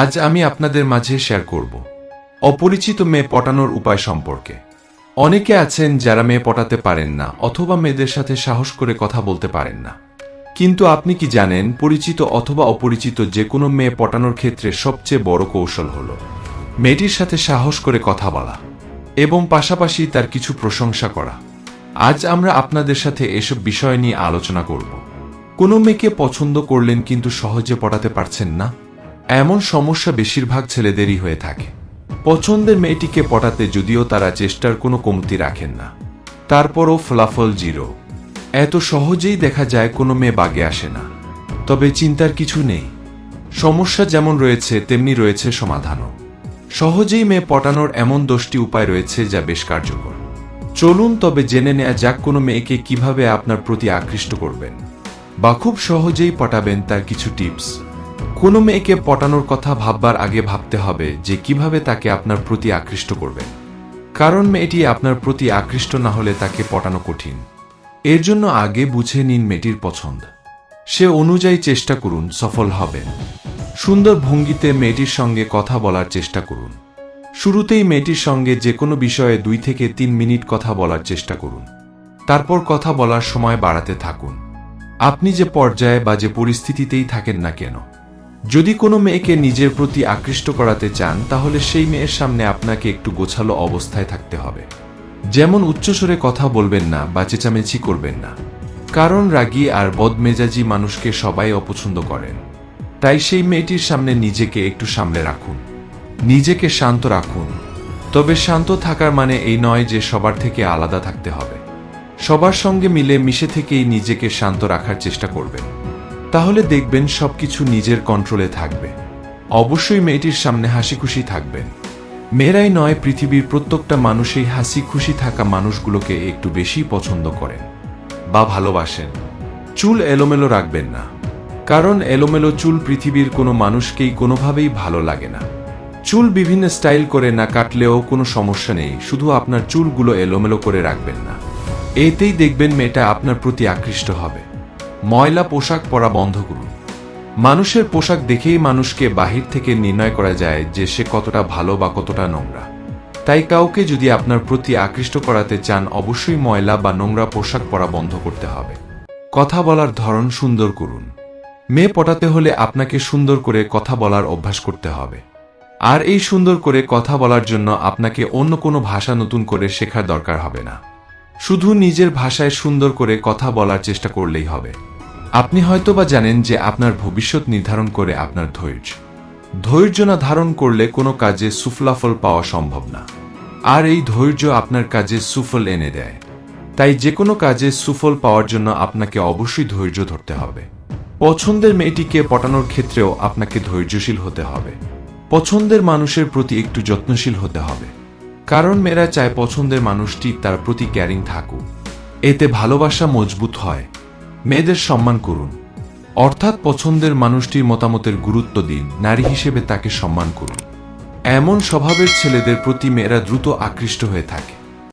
আজ আমি আপনাদের মাঝে শেয়ার করব অপরিচিত মেয়ে পটানোর উপায় সম্পর্কে। অনেকে আছেন যারা মেয়ে পটাতে পারেন না অথবা মেয়েদের সাথে সাহস করে কথা বলতে পারেন না। কিন্তু আপনি কি জানেন, পরিচিত অথবা অপরিচিত যে কোনো মেয়ে পটানোর ক্ষেত্রে সবচেয়ে বড় কৌশল হল মেয়েটির সাথে সাহস করে কথা বলা এবং পাশাপাশি তার কিছু প্রশংসা করা। আজ আমরা আপনাদের সাথে এসব বিষয় নিয়ে আলোচনা করব। কোনো মেয়েকে পছন্দ করলেন কিন্তু সহজে পটাতে পারছেন না, এমন সমস্যা বেশিরভাগ ছেলেদেরই হয়ে থাকে। পছন্দের মেয়েটিকে পটাতে যদিও তারা চেষ্টার কোনো কমতি রাখেন না, তারপরও ফলাফল জিরো। এত সহজেই দেখা যায় কোনো মেয়ে বাগে আসে না। তবে চিন্তার কিছু নেই, সমস্যা যেমন রয়েছে তেমনি রয়েছে সমাধানও। সহজেই মেয়ে পটানোর এমন 10টি উপায় রয়েছে যা বেশ কার্যকর। চলুন তবে জেনে নেওয়া যাক কোনো মেয়েকে কিভাবে আপনার প্রতি আকৃষ্ট করবেন বা খুব সহজেই পটাবেন তার কিছু টিপস। কোনো মেয়েকে পটানোর কথা ভাববার আগে ভাবতে হবে যে কিভাবে তাকে আপনার প্রতি আকৃষ্ট করবেন, কারণ মেয়েটি আপনার প্রতি আকৃষ্ট না হলে তাকে পটানো কঠিন। এর জন্য আগে বুঝে নিন মেয়েটির পছন্দ, সে অনুযায়ী চেষ্টা করুন, সফল হবেন। সুন্দর ভঙ্গিতে মেয়েটির সঙ্গে কথা বলার চেষ্টা করুন। শুরুতেই মেয়েটির সঙ্গে যে কোনো বিষয়ে 2 থেকে 3 মিনিট কথা বলার চেষ্টা করুন, তারপর কথা বলার সময় বাড়াতে থাকুন। আপনি যে পর্যায়ে বা যে পরিস্থিতিতেই থাকেন না কেন, যদি কোনো মেয়েকে নিজের প্রতি আকৃষ্ট করাতে চান তাহলে সেই মেয়ের সামনে আপনাকে একটু গোছালো অবস্থায় থাকতে হবে। যেমন উচ্চস্বরে কথা বলবেন না বা চেঁচামেচি করবেন না, কারণ রাগী আর বদমেজাজি মানুষকে সবাই অপছন্দ করেন। তাই সেই মেয়েটির সামনে নিজেকে একটু সামলে রাখুন, নিজেকে শান্ত রাখুন। তবে শান্ত থাকার মানে এই নয় যে সবার থেকে আলাদা থাকতে হবে। সবার সঙ্গে মিলে মিশে থেকেই নিজেকে শান্ত রাখার চেষ্টা করবেন, তাহলে দেখবেন সবকিছু নিজের কন্ট্রোলে থাকবে। অবশ্যই মেয়েটির সামনে হাসি খুশি থাকবেন। মেয়েরাই নয়, পৃথিবীর প্রত্যেকটা মানুষই হাসি খুশি থাকা মানুষগুলোকে একটু বেশি পছন্দ করেন বা ভালোবাসেন। চুল এলোমেলো রাখবেন না, কারণ এলোমেলো চুল পৃথিবীর কোনো মানুষকেই কোনোভাবেই ভালো লাগে না। চুল বিভিন্ন স্টাইল করে না কাটলেও কোনো সমস্যা নেই, শুধু আপনার চুলগুলো এলোমেলো করে রাখবেন না। এতেই দেখবেন মেয়েটা আপনার প্রতি আকৃষ্ট হবে। ময়লা পোশাক পরা বন্ধ করুন। মানুষের পোশাক দেখেই মানুষকে বাহির থেকে নির্ণয় করা যায় যে সে কতটা ভালো বা কতটা নোংরা। তাই কাউকে যদি আপনার প্রতি আকৃষ্ট করাতে চান অবশ্যই ময়লা বা নোংরা পোশাক পরা বন্ধ করতে হবে। কথা বলার ধরন সুন্দর করুন। মেয়ে পটাতে হলে আপনাকে সুন্দর করে কথা বলার অভ্যাস করতে হবে। আর এই সুন্দর করে কথা বলার জন্য আপনাকে অন্য কোনো ভাষা নতুন করে শেখার দরকার হবে না। শুধু নিজের ভাষায় সুন্দর করে কথা বলার চেষ্টা করলেই হবে। আপনি হয়তোবা জানেন যে আপনার ভবিষ্যৎ নির্ধারণ করে আপনার ধৈর্য। ধৈর্য না ধারণ করলে কোনো কাজে সুফলাফল পাওয়া সম্ভব না, আর এই ধৈর্য আপনার কাজে সুফল এনে দেয়। তাই যে কোনো কাজে সুফল পাওয়ার জন্য আপনাকে অবশ্যই ধৈর্য ধরতে হবে। পছন্দের মেয়েটিকে পটানোর ক্ষেত্রেও আপনাকে ধৈর্যশীল হতে হবে। পছন্দের মানুষের প্রতি একটু যত্নশীল হতে হবে, কারণ মেয়েরা চায় পছন্দের মানুষটি তার প্রতি ক্যারিং থাকুক। এতে ভালোবাসা মজবুত হয়। মেয়েদের সম্মান করুন, অর্থাৎ পছন্দের মানুষটির মতামতের গুরুত্ব দিন, নারী হিসেবে তাকে সম্মান করুন। এমন স্বভাবের ছেলেদের প্রতি মেয়েরা দ্রুত আকৃষ্ট হয়ে থাকে।